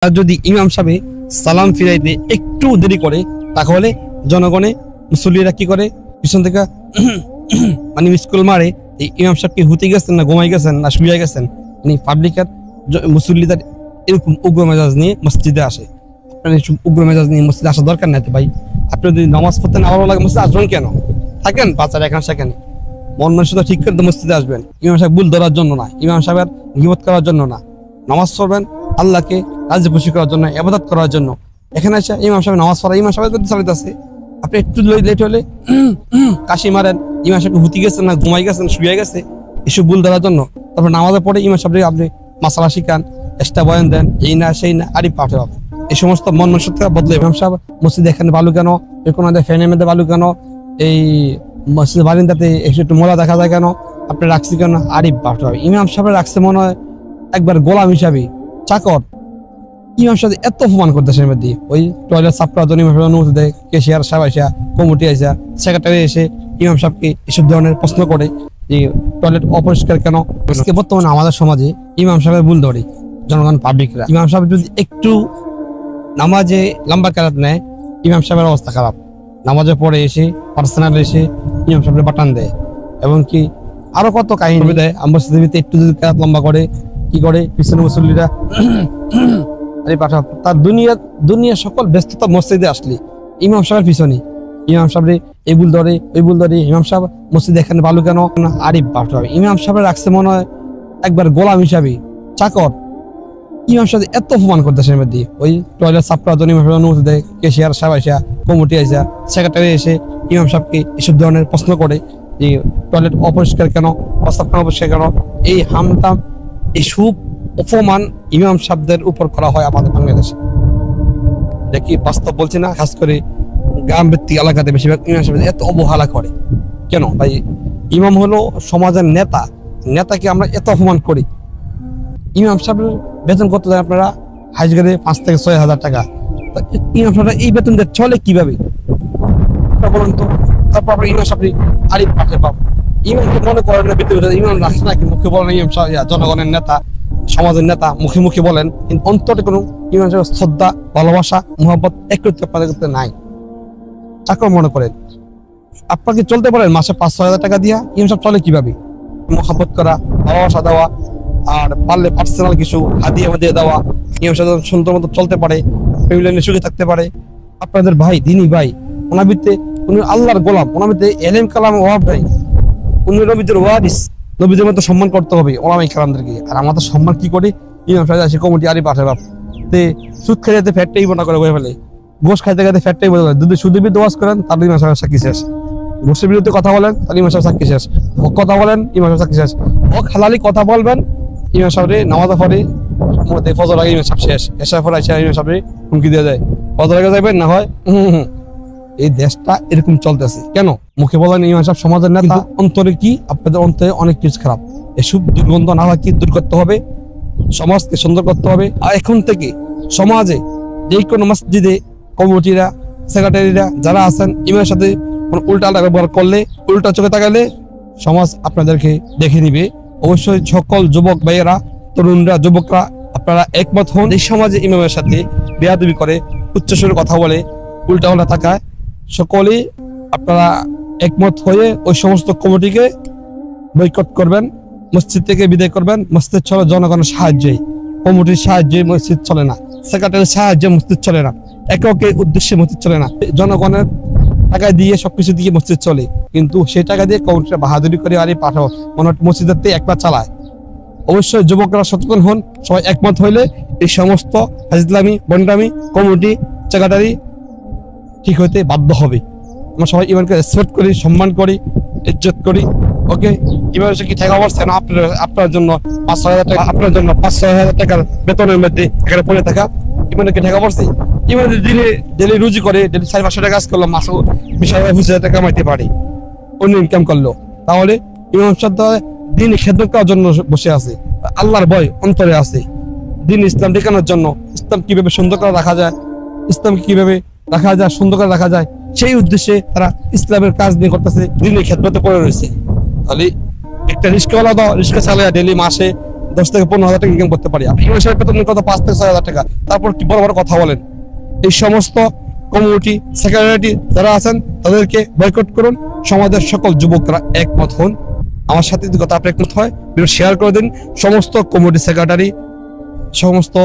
আর যদি ইমাম সাহেব সালাম ফিরাইতে একটু দেরি করে তাহলে জনগণে মুসল্লিরা কি করে পিছন থেকে মানে স্কুল মারে এই ইমাম সাহেব কি হুতে গেছেন না ঘুমাই গেছেন না শুয়ে গেছেন মানে পাবলিকের মুসল্লিদের এরকম উগ্র মেজাজ নিয়ে মসজিদে আসে। আপনার উগ্র মেজাজ নিয়ে মসজিদে আসার দরকার নাই তো ভাই। আপনি যদি নামাজ পড়তে না ভালো লাগে মসজিদে আসবেন কেন? থাকেন বাচ্চারা এখানে সেখানে মন মানসিকতা ঠিক করে মসজিদে আসবেন। ইমাম সাহেব ভুল ধরার জন্য না, ইমাম সাহেবের গীবত করার জন্য না, নামাজ পড়বেন আল্লাহকে রাজি খুশি করার জন্য, ইবাদত করার জন্য। এখানে এসে ইমাম সাহেব নামাজ পড়া ইমাম সাহেব চালাইতেছে, আপনি একটু লেট হলে কাশি মারেন ইমাম সাহেব হুতি গেছেন না ঘুমাই গেছেন শুয়ে গেছে এসব ভুল ধরার জন্য। তারপর নামাজের পরে ইমাম সাহেব আপনি মাসালা শিখান, এক্সট্রা বয়ান দেন, এই না সেই না আরে পাঠে পাবে। এই সমস্ত মন মানসিকতা বদলে ইমাম সাহেব মসজিদ এখানে বালু কেন, কোনো ফ্যানের মধ্যে বালু কেন, এই মসজিদ বারিন্দাতে একটু মোলা দেখা যায় কেন, আপনি রাখছি কেন আরে পাঠে পাবে। ইমাম সাহেব রাখছে মনে হয় একবার গোলাম হিসাবে চাকর। ইমাম সাহেব এত অপমান করতেছে মধ্যে ওই টয়লেট সাফ করার জন্য ইমাম সাহেব অনুমতি দেয়, কেশিয়ার সাহেব আসা, কমিটি আসা, সেক্রেটারি এসে ইমাম সাহেবকে এসব ধরনের প্রশ্ন করে যে টয়লেট অপরিষ্কার কেন। বর্তমানে আমাদের সমাজে ইমাম সাহেবের ভুল ধরে জনগণ পাবলিকরা। ইমাম সাহেব যদি একটু নামাজে লম্বা কেরাত নেয় ইমাম সাহেবের অবস্থা খারাপ। নামাজের পরে এসে পার্সোনাল এসে ইমাম সাহেবের বাটান দেয় এবং কি আরো কত কাহিনী দেয়। মসজিদে একটু যদি কেরাত লম্বা করে কি করে পিছনে মুসল্লিরা আরে পাঠা তার দুনিয়া সকল ব্যস্ততা মসজিদে আসলে ইমাম সাহেবের পিছনে ইমাম সাহেব এই ভুল ধরে ওই ভুল ধরে। ইমাম সাহেব মসজিদে এখানে বালু কেন আরে পাঠা ইমাম সাহেব রাখছে মনে হয় একবার গোলাম হিসাবে চাকর। ইমাম সাহেব এত অপমান করতেছে মধ্যে ওই টয়লেট সাফ করার জন্য ইমাম সাহেব অনুমতি দেয়, কেশিয়ার সাহেব আসা, কমিটি আসা, সেক্রেটারি এসে ইমাম সাহেবকে এসব ধরনের প্রশ্ন করে যে টয়লেট অপরিষ্কার কেন, প্রস্তাবনা অপরিষ্কার কেন। এই হামতাম এই সুপ অপমান ইমাম সাহেবদের উপর করা হয় আমাদের বাংলাদেশে। এটা কি বাস্তব বলছি না? খাস করে গ্রাম ভিত্তিক এলাকাতে বেশিরভাগ ইমাম সাহেব এত অবহেলা করে কেন ভাই? ইমাম হলো সমাজের নেতা, নেতাকে আমরা এত অপমান করি। ইমাম সাহেবের বেতন কত দেয় আপনারা? হাইজগারে 5 থেকে 6 হাজার টাকা। ইমাম সাহেবরা এই বেতন দিয়ে চলে কিভাবে বলুন তো? তারপর ইমাম সাহেব আরে পাঠে পাবো। ইমামকে মনে করেন না ভিতরে ইমাম রাখে নাকি মুখে বলেন ইমাম সাহেব জনগণের নেতা, সমাজের নেতা, মুখে মুখে বলেন, কিন্তু অন্তরে কোনো ইমাম সাহেব শ্রদ্ধা, ভালোবাসা, মোহাম্মত একটু করতে নাই। চাকর মনে করেন আপনাকে চলতে পারেন মাসে 5-6 হাজার টাকা দিয়া। ইমাম সাহেব চলে কিভাবে? মোহাম্মত করা, ভালোবাসা দেওয়া, আর পারলে পার্সোনাল কিছু হাদিয়া দিয়ে দেওয়া। ইমাম সাহেব সুন্দর মতো চলতে পারে, ফ্যামিলি সুখে থাকতে পারে। আপনাদের ভাই দিনী ভাই, ওনার ভিত্তিতে উনি আল্লাহর গোলাম, ওনার ভিত্তিতে এলেম কালাম অভাব নাই। উনি নবীদের ওয়ারিস, নবীদের মতো সম্মান করতে হবে ওলামায়ে কেরামদেরকে। আর আমাদের সম্মান কি করে? ইমাম সাহেব আসে কমিটি আরে পাঠে বাপ তে সুদ খাইতে ফ্যাটটাই মনে করে বয়ে ফেলে, গোশ খাইতে খাইতে ফ্যাটটাই বলে ফেলে। যদি সুদের বিরুদ্ধে ওয়াজ করেন তাহলে ইমাম সাহেব সাক্ষী শেষ, গোশের বিরুদ্ধে কথা বলেন তাহলে ইমাম সাহেব সাক্ষী শেষ, হক কথা বলেন ইমাম সাহেব সাক্ষী শেষ, হক হালালি কথা বলবেন ইমাম সাহেব নামাজ পড়ে ফজর আগে ইমাম সাহেব শেষ, এশার পরে আইসা ইমাম সাহেব হুমকি দেওয়া যায় ফজর আগে যাবেন না হয়। এই দেশটা এরকম চলতেছে কেন? মুখে বলেন ইমাম সাহেব সমাজের নেতা, অন্তরে কি? আপনাদের অন্তরে অনেক কিছু খারাপ। এসব দুর্গন্ধ না হয় কি দূর করতে হবে, সমাজকে সুন্দর করতে হবে। আর এখন থেকে সমাজে যে কোনো মসজিদে কমিটিরা, সেক্রেটারিরা যারা আছেন ইমামের সাথে উল্টা ব্যবহার করলে, উল্টা চোখে তাকালে সমাজ আপনাদেরকে দেখে নিবে। অবশ্যই সকল যুবক ভাইয়েরা, তরুণরা, যুবকরা আপনারা একমত হন। এই সমাজে ইমামের সাথে বেয়াদবি করে, উচ্চস্বরে কথা বলে, উল্টা উল্টা তাকায়, সকলেই আপনারা একমত হয়ে ওই সমস্ত কমিটিকে বয়কট করবেন, মসজিদ থেকে বিদায় করবেন। মসজিদ চলে জনগণের সাহায্যে, কমিটির সাহায্যে মসজিদ চলে না, সেক্রেটারির সাহায্যে মসজিদ চলে না, একে উদ্দেশ্যে মসজিদ চলে না। জনগণের টাকা দিয়ে সবকিছু দিয়ে মসজিদ চলে, কিন্তু সেই টাকা দিয়ে কমিটিটা বাহাদুরি করে আরে পাঠাও মনে মসজিদে একবার চালায়। অবশ্যই যুবকরা সচেতন হন, সবাই একমত হইলে এই সমস্ত ফাজলামি, বন্ডামি, কমিটি, সেক্রেটারি ঠিক হইতে বাধ্য হবে। আমরা সবাই ইমানকে রেসপেক্ট করি, সম্মান করি, ইজ্জত করি। ওকে, ইমান কি ঠেকা পড়ছে না আপনার জন্য 5-6 হাজার টাকা, আপনার জন্য 5-6 হাজার টাকার বেতনের মধ্যে এখানে পড়ে থাকা ইমানকে ঠেকা পড়ছে? ইমান দিনে ডেলি রুজি করে, ডেলি 400-500 টাকা কাজ করলো, মাসে 20,000-25,000 টাকা কামাইতে পারে, অন্য ইনকাম করলো। তাহলে ইমাম সাহেব দিন খেদমত করার জন্য বসে আছে, আল্লাহর ভয় অন্তরে আছে, দিন ইসলাম দেখানোর জন্য, ইসলাম কিভাবে সুন্দর করে রাখা যায়, ইসলাম কিভাবে রাখা যায়, সুন্দর করে রাখা যায়, সেই উদ্দেশ্যে তারা ইসলামের কাজ নিয়ে করতেছে, দিনের খেদমতে পড়ে রয়েছে। তাহলে একটা রিস্কাওয়ালা দাও, রিস্কা চালায় ডেলি মাসে 10 থেকে 15 হাজার টাকা ইনকাম করতে পারি। আপনি ইমাম সাহেবের বেতন কত 5 থেকে 6 হাজার টাকা, তারপর কি বড় বড় কথা বলেন। এই সমস্ত কমিউনিটি সেক্রেটারি যারা আছেন তাদেরকে বয়কট করুন। সমাজের সকল যুবকরা একমত হন, আমার সাথে যদি কথা আপনি একমত হয় ভিডিও শেয়ার করে দিন। সমস্ত কমিউনিটি সেক্রেটারি, সমস্ত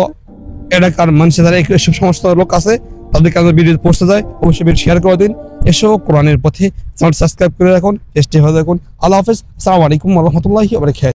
এলাকার মানুষ যারা এইসব সমস্ত লোক আছে তাদেরকে আমাদের ভিডিও পৌঁছে যায়, অবশ্যই ভিডিও শেয়ার করে দিন। এসো কোরআনের পথে চ্যানেল সাবস্ক্রাইব করে রাখুন, টেস্টি হয়ে দেখুন। আল্লাহ হাফেজ, আসসালামু আলাইকুম ওয়া রাহমাতুল্লাহি ওয়া বারাকাতুহু।